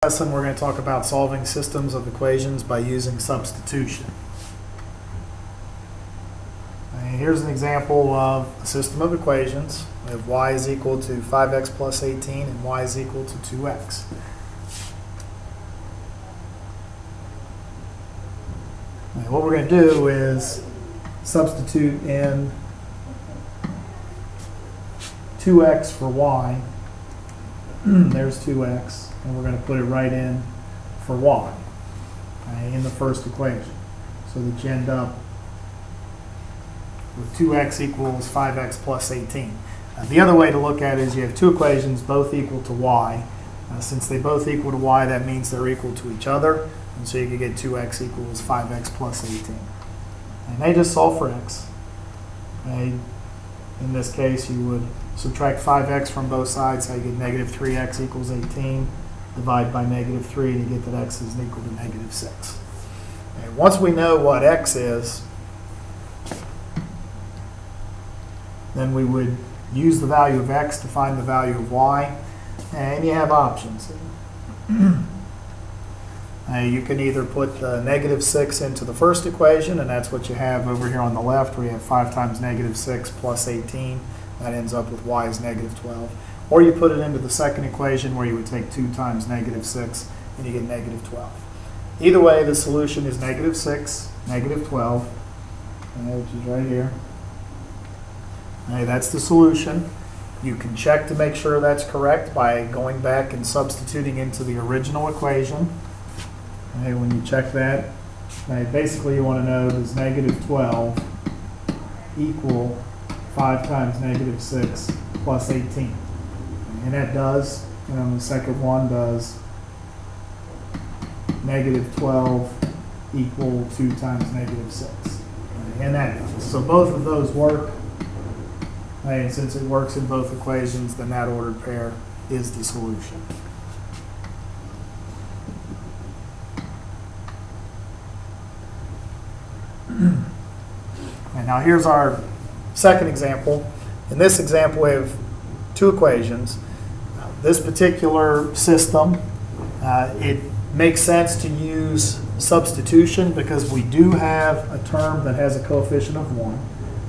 Lesson, we're going to talk about solving systems of equations by using substitution. And here's an example of a system of equations. We have y is equal to 5x plus 18 and y is equal to 2x. And what we're going to do is substitute in 2x for y. There's 2x. And we're going to put it right in for y in the first equation, so that you end up with 2x equals 5x plus 18. The other way to look at it is you have two equations both equal to y. Since they both equal to y, that means they're equal to each other, and so you can get 2x equals 5x plus 18. And they just solve for x. In this case, you would subtract 5x from both sides, so you get negative 3x equals 18. Divide by negative 3 and you get that x is equal to negative 6. And once we know what x is, then we would use the value of x to find the value of y, and you have options. You can either put the negative 6 into the first equation, and that's what you have over here on the left, where you have 5 times negative 6 plus 18. That ends up with y is negative 12. Or you put it into the second equation, where you would take 2 times negative 6 and you get negative 12. Either way, the solution is negative 6, negative 12, which is right here. That's the solution. You can check to make sure that's correct by going back and substituting into the original equation. When you check that, basically you want to know, does negative 12 equal 5 times negative 6 plus 18? And that does, and the second one does negative 12 equal 2 times negative 6. And that does. So both of those work. And since it works in both equations, then that ordered pair is the solution. And now here's our second example. In this example, we have two equations. This particular system, it makes sense to use substitution because we do have a term that has a coefficient of 1.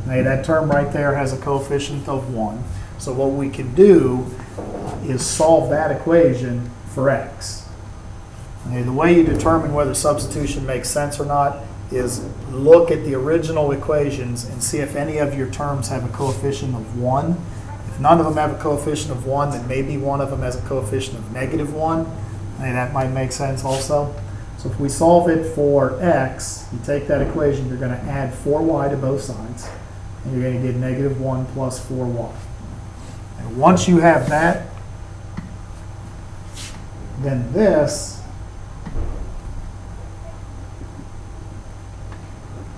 That term right there has a coefficient of 1. So what we can do is solve that equation for x. The way you determine whether substitution makes sense or not is look at the original equations and see if any of your terms have a coefficient of 1. If none of them have a coefficient of 1, then maybe one of them has a coefficient of negative 1. That might make sense also. So if we solve it for x, you take that equation, you're going to add 4y to both sides, and you're going to get negative 1 plus 4y. And once you have that, then this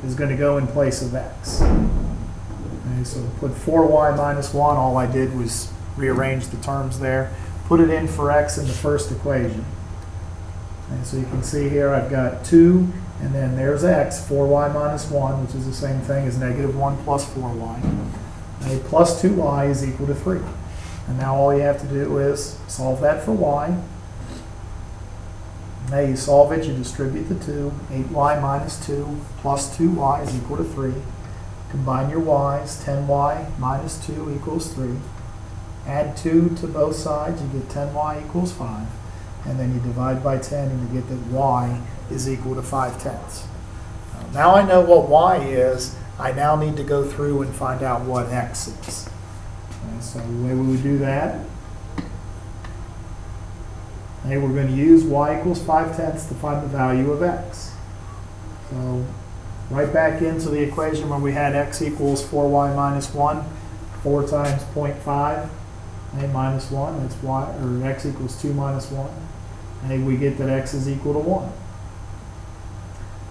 is going to go in place of x. So put 4y minus 1, all I did was rearrange the terms there. Put it in for x in the first equation. And so you can see here I've got 2, and then there's x, 4y minus 1, which is the same thing as negative 1 plus 4y. Plus 2y is equal to 3. And now all you have to do is solve that for y. Now you solve it, you distribute the 2. 8y minus 2 plus 2y is equal to 3. Combine your y's, 10y minus 2 equals 3. Add 2 to both sides, you get 10y equals 5. And then you divide by 10 and you get that y is equal to 5/10. Now I know what y is, I now need to go through and find out what x is. So the way we would do that, we're going to use y equals 5/10 to find the value of x. So right back into the equation where we had x equals 4y minus 1, 4 times 0.5, minus 1, that's y, or x equals 2 minus 1. And we get that x is equal to 1.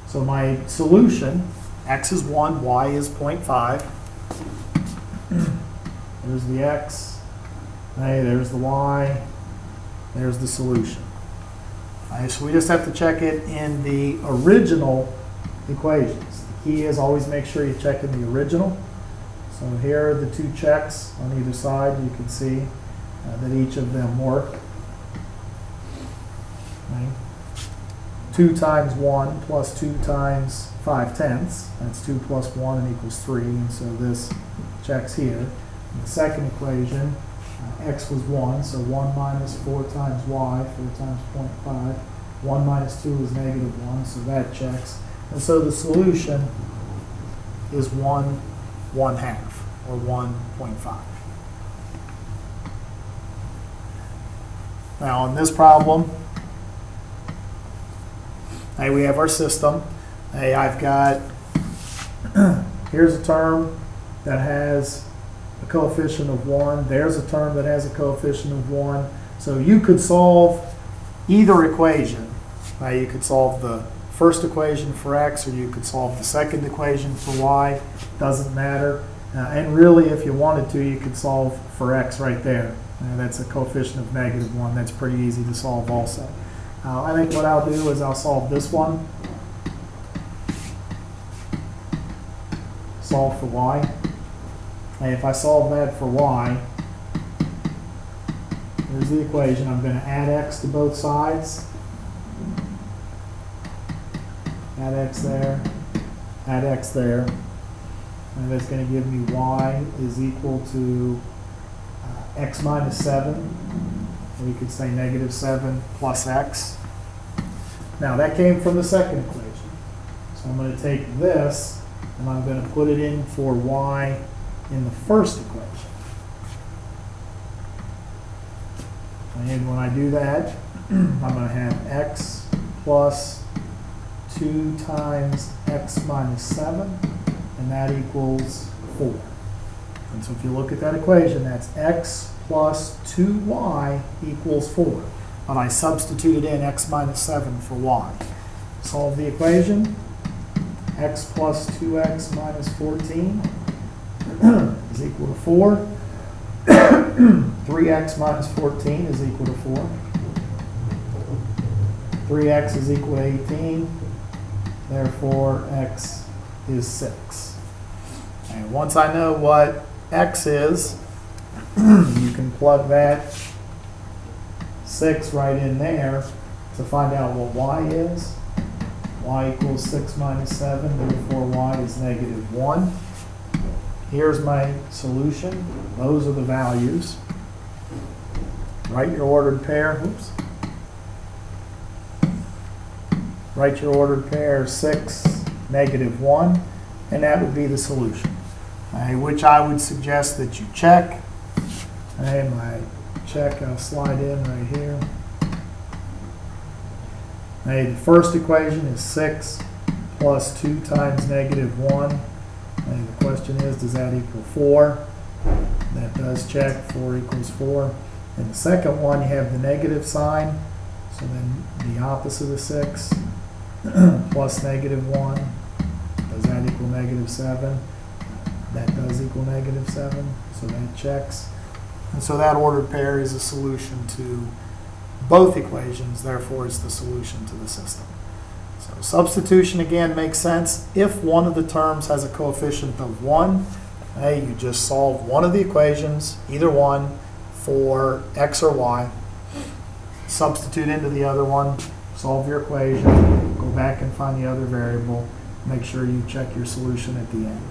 So my solution, x is 1, y is 0.5. There's the x, there's the y, there's the solution. So we just have to check it in the original equations. The key is always make sure you check in the original. So here are the two checks on either side. You can see that each of them work. 2 times 1 plus 2 times 5/10. That's 2 plus 1 and equals 3, and so this checks here. In the second equation, x was 1, so 1 minus 4 times y, 4 times 0.5. 1 minus 2 is negative 1, so that checks. And so the solution is 1/1/2, or 1.5. Now in this problem, hey, we have our system. Hey, I've got, here's a term that has a coefficient of 1. There's a term that has a coefficient of 1. So you could solve either equation. Now you could solve the first equation for x, or you could solve the second equation for y. Doesn't matter. And really, if you wanted to, you could solve for x right there. That's a coefficient of -1. That's pretty easy to solve also. I think what I'll do is I'll solve this one. Solve for y. And if I solve that for y, here's the equation. I'm going to add x to both sides. Add x there. Add x there. And that's going to give me y is equal to x minus 7. Or you could say -7 plus x. Now that came from the second equation. So I'm going to take this and I'm going to put it in for y in the first equation. And when I do that, I'm going to have x plus 2 times x minus 7, and that equals 4. And so if you look at that equation, that's x plus 2y equals 4. But I substituted in x minus 7 for y. Solve the equation. X plus 2x minus 14 is equal to 4. 3x minus 14 is equal to 4. 3x is equal to 18. Therefore, x is 6. And once I know what x is, you can plug that 6 right in there to find out what y is. Y equals 6 minus 7, therefore y is -1. Here's my solution. Those are the values. Write your ordered pair. Oops. Write your ordered pair 6, -1, and that would be the solution. Which I would suggest that you check. My check, I'll slide in right here. The first equation is 6 plus 2 times -1. The question is, does that equal 4? That does check. 4 equals 4. In the second one, you have the negative sign. So then the opposite of 6 plus -1. Does that equal -7? That does equal -7. So that checks. And so that ordered pair is a solution to both equations, therefore it's the solution to the system. So substitution again makes sense. If one of the terms has a coefficient of 1, you just solve one of the equations, either one, for x or y. Substitute into the other one, solve your equation, go back and find the other variable, make sure you check your solution at the end.